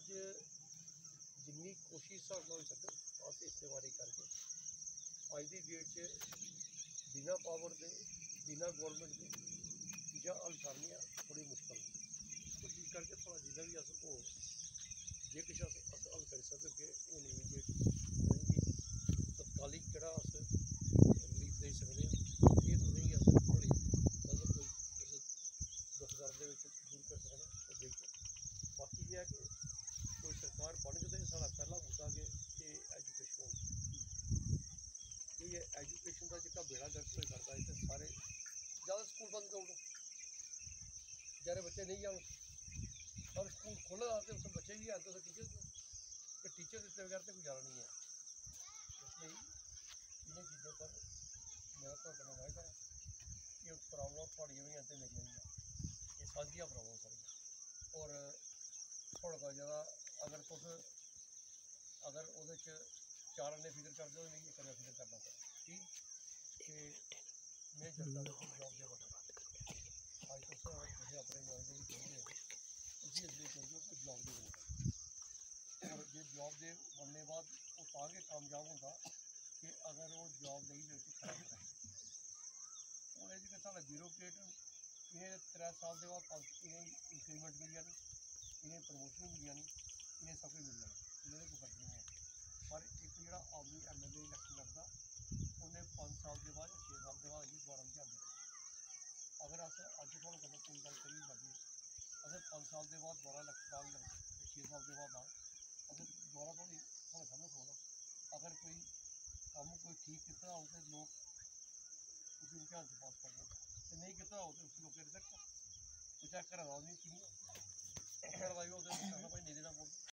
जिन्नी कोशिश साढ़े हो सके अस इस बारे करके अज की डेट बिना पावर के बिना गौरमेंट के चीज़ा हल करनियाँ बड़ी मुश्किल कोशिश करके थोड़ा जिन्ना भी अस हो जे कुछ अस हल करी सकगे हूँ इमीडिएट तत्कालिक जोड़ा अस रिलीफ दे सकते हैं ये तुसेंगी अस थोड़ी मतलब कोई किसी दुख दर्द दूर कर सकते तो देखो बाकी ये है कि कोई सरकार बन के तो साढ़ा पहला मुद्दा कि एजुकेशन ये एजुकेशन का जो बेड़ा गर्क होई करता है तो सारे ज़्यादा स्कूल बंद करो बेचारे बच्चे नहीं जान और स्कूल खोले तो उसमें बच्चे भी आते तो टीचर के बगैर तो गुजारा नहीं है इसलिए इन्हीं चीज़ों पर मेरा तो करना वायदा है कि प्रॉब्लम थोड़ी भी आते मेरी नहीं है ये साझिया प्रॉब्लम सारी और थोड़ा ज़्यादा अगर तुस अगर वो चार आने फिक्र कर दो नहीं एक फिक्र करना पड़ा ठीक कि मैं जनता जॉब दे बता अज तुम अपने नुआइंदे भी चाहिए उसी अगले चाहिए कि जॉब दे बने और जो जॉब दे बनने बाद वो ताकि कामयाब होगा कि अगर वो जॉब नहीं दे खड़ा करें हूँ ये साढ़ा ब्यूरोक्रेट इन्हें 3 साल के बाद इन्हें इंक्रीमेंट मिल जानी इन्हें प्रमोशन मिल जानी इन्हें सब कुछ मिल जाना इन्हें कोई फर्क नहीं है पर एक जोड़ा आदमी MLA इलैक्शन लड़ता उन्हें 5 साल के बाद 6 साल के बाद ही दोबारा ध्यान देना अगर अस अज थोड़ा कदम कोई गल करी लगे अगर 5 साल के बाद दोबारा इलैक्शन लड़े 6 साल के बाद अगर दोबारा थोड़ी थोड़ा सामने खोना अगर कोई कम कोई ठीक किया हो तो लोग उसी इम्तिहान से पास कर दें नहीं किया हो तो उस लोग रिजेक्ट चाहे घर आदमी की